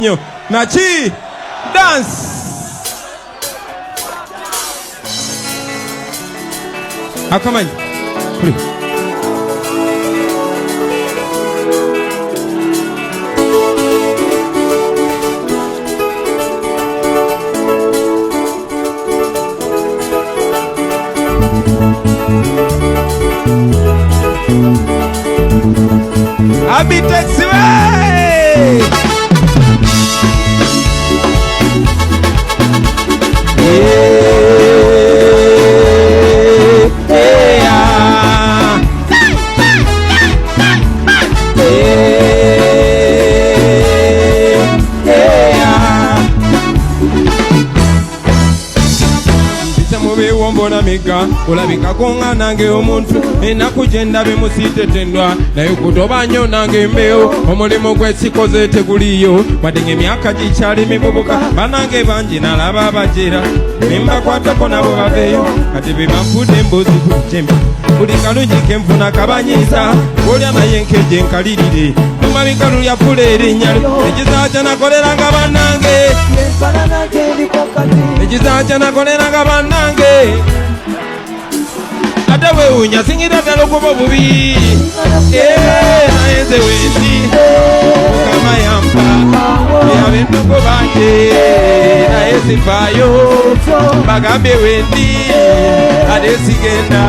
Nachi dance. Come on. Please. Abi taxi way. Miga ulabika konga nange omuntu enaku gyendabe musitetendwa naye kutoba nnyo nange mbeo omulimo gw'esikoze teguliyo wadde ng'emyaka gikyali mivubuka banange bangi nalaba abajera nembakwatako nabo baveeyo kati be banfudde emboozi ku jembe buli kalungi kenfuna kabanyiisa olya naye nkeje nkalirire lumabika lulya fula erinnya ekizaaja nakoleranga bannange ekizaaja nakoleranga bannange ate weewuunya singira ddala okuba obubi naye nze wendi mukama yampa ab'endogo bange naye sifaayo bagambye wendi ate sigenda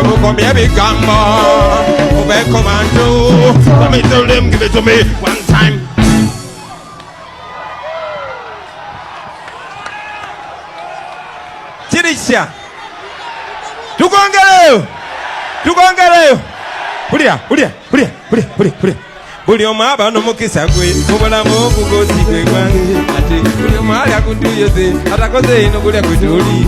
emukomya bigambo mubeeko bantu. Let me tell them, give it to me one time. Chirisha tukongeleyo buli omu aba n'omukisa gwe mubulamu obugozi gwe gwange ate buli omu alya kutuyoze atakoze eno kulya kutuli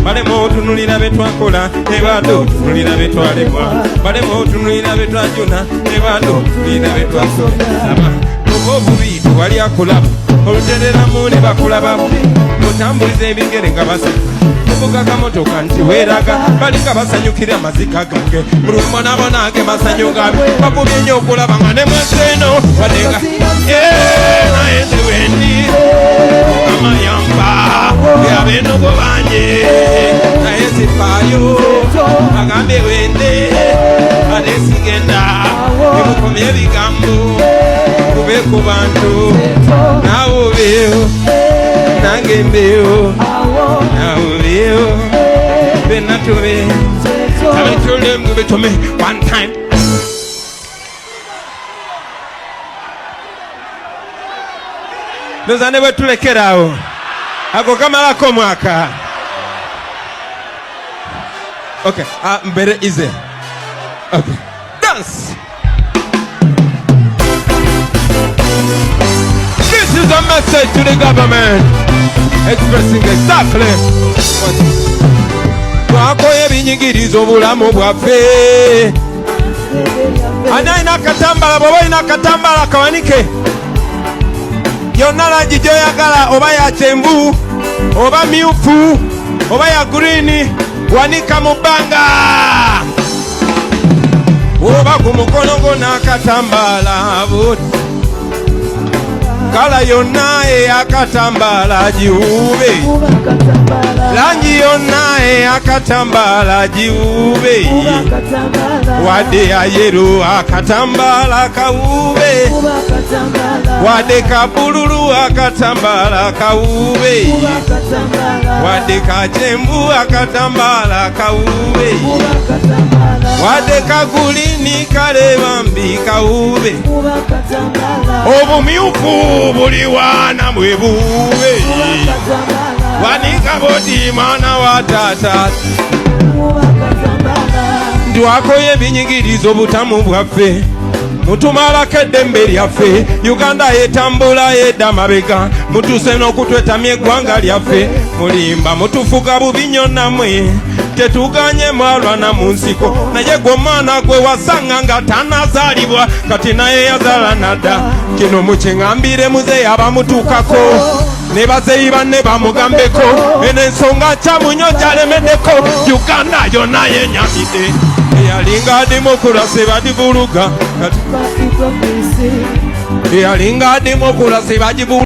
balemu otunulira be twakola ne bade otunulira be twalemwa balemu otunulira be twajuna ne bade otunulira be twasoma oba obubi tewali akulaba olutereramu ne bakulaba mutambuliza ebigere nga basa kuvuga kamotoka nti weeraga balinga basanyukira amazika gange mulumba nabo nange masanyu gabe bakubye nnyo okulaba nga ne mweseno wadenga naye nze wendi mukama yampa ab'endogo bange naye sifaayo agambye wende ate sigenda emukomya ebigambo kube ku bantu naawe obeewo nange mbeewo Tell me, tell them, give it to me one time. Those are never to like it out. I go come out come waka. Okay, very easy. Okay, dance. This is a message to the government, expressing exactly what. Twakoye ebinyigiriza obulamu bwaffe ani alina akatambala bw'oba olina akatambala kawanike yonna langi gy'oyagala oba ya kyenvu oba myufu oba ya gurini wanika mu bbanga oba ku mukono gwo n'akatambala buti kala yonna ey'akatambala giwube langi yonna ey'akatambala giwube wadde ya yero akatambala kawube wadde ka bululu akatambala kawube wadde ka kyenvu akatambala kawube wadde ka gulini kaleba mbi kawube obumyufu buli wana mwebuube wanika bodi mwana wa tata ndwakoye ebinyigiriza obutamu bwaffe mutumalako eddembe lyaffe Uganda yetambula yedda mabega mutuse n'okutwetamya eggwanga lyaffe mulimba mutufuga bubi nnyo nammwe tetuganye mwalwana mu nsiko naye gwe omwana gwe wasanga nga tanazaalibwa kati naye yazaala nadda kino mukiŋambire muzeeyi abamutuukako ne bazeeyi banne bamugambeko eno ensonga kyamunyo gyalemeddeko Uganda yonna yenyamidde eyalinga demokrasi badivuluga eyalinga demokrasi bagibu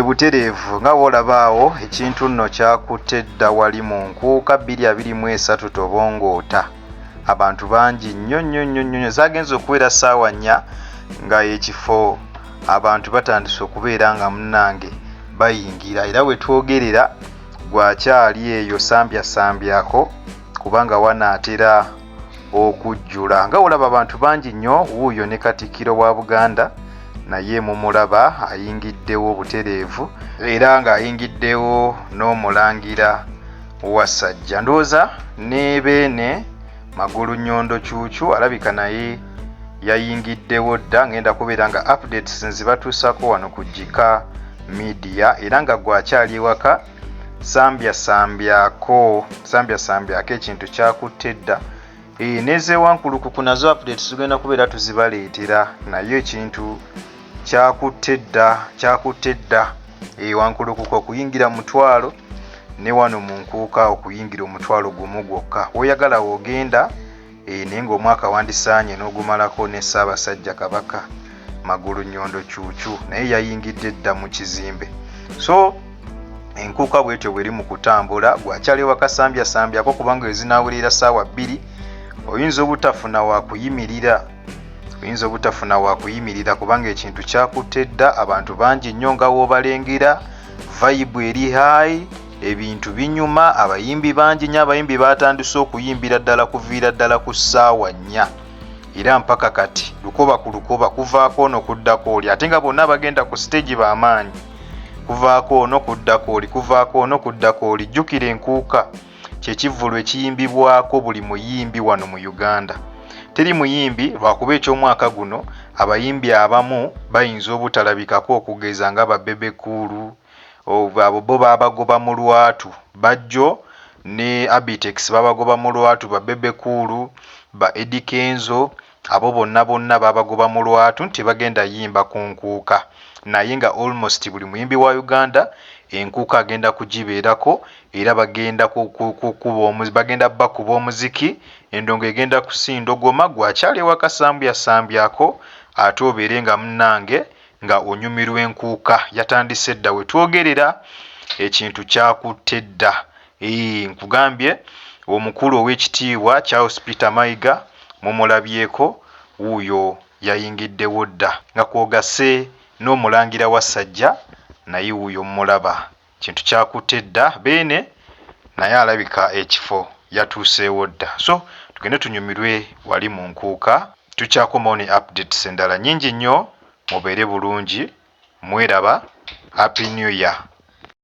butereevu nga wolabaawo ekintu nno kyakutte dda wali mu Nkuuka 2023 Tobongoota. Abantu bangi nnyo zagenze okubeera ssaawa 4 nga ekifo abantu batandise okubeera nga munnange bayingira, era we twogerera gwakyali eyo sambyako kubanga wanaatera okujjula. Nga olaba abantu bangi nnyo, wuuyo ne Katikkiro wa Buganda naye mumulaba ayingiddewo butereevu era ng'ayingiddewo n'omulangira Wasajja. Ndowooza ne Beene Magulu Nnyondo Cuucu alabika naye yayingiddewo dda. Ngenda kubeera nga updates nzibatuusako wano ku Jika Media era nga gwakyali ewaka sambyako ekintu kyakutte dda. Neze Wankulukuku nazo updates tugenda kubeera tuzibaleetera, naye ekintu kyakutte dda. Wankulukuku okuyingira mutwalo ne wano mu Nkuuka okuyingira omutwalo gumu gwokka. Oyagala wogenda naye ng'omwaka wandisaanye n'ogumalako ne Ssaabasajja Kabaka Magulu Nnyondo Cuucu naye yayingidde dda mu kizimbe. So Enkuuka bwetyo bweri mu kutambula, gwakyali waka sambyako kubanga ezinaawulira ssaawa 2 oyinza obutafuna wakuyimira kubanga ekintu kyakutte dda. Abantu bangi nnyo nga w'obalengera, vibe eri high, ebintu binyuma, abayimbi bangi nnyo. Abayimbi batandise okuyimbira ddala kuviira ddala ku ssaawa 4 era mpaka kati lukoba ku lukoba, kuvaako ono kuddako oli, ate nga bonna bagenda ku stage b'amaanyi. Kuvaako ono kuddako oli. Jjukira Enkuuka kyekivvulu ekiyimbibwako buli muyimbi wano mu Uganda. Teri muyimbi lwakuba eky'omwaka guno abayimbi abamu bayinza obutalabikako, okugeza nga Babebe Kulu, abo bo babagoba mu lwatu, Bajjo ne Abitex babagoba mu lwatu, Babebe Kulu, ba Eddie Kenzo, abo bonna babagoba mu lwatu nti bagenda yimba ku Nkuuka. Naye nga almost buli muyimbi wa Uganda Enkuuka agenda kugibeerako era bagenda bakuba omuziki, endongo egenda kusindogoma. Gwakyali ewaka sambyako ate obeere nga munnange nga onyumirwa Enkuuka. Yatandise dda we twogerera, ekintu kyakutte dda. Nkugambye omukulu ow'ekitiibwa Charles Peter Mayiga mumulabyeko, wuuyo yayingiddewo dda nga kwogase n'omulangira Wasajja naye wuuyo mulaba. Kintu kyakutte dda. Beene naye alabika ekifo yatuuseewo dda. So tugende tunyumirwe wali mu Nkuuka. Tukyakomawo ne updates endala nnyingi nnyo. Mubeere bulungi, mweraba. Happy New Year.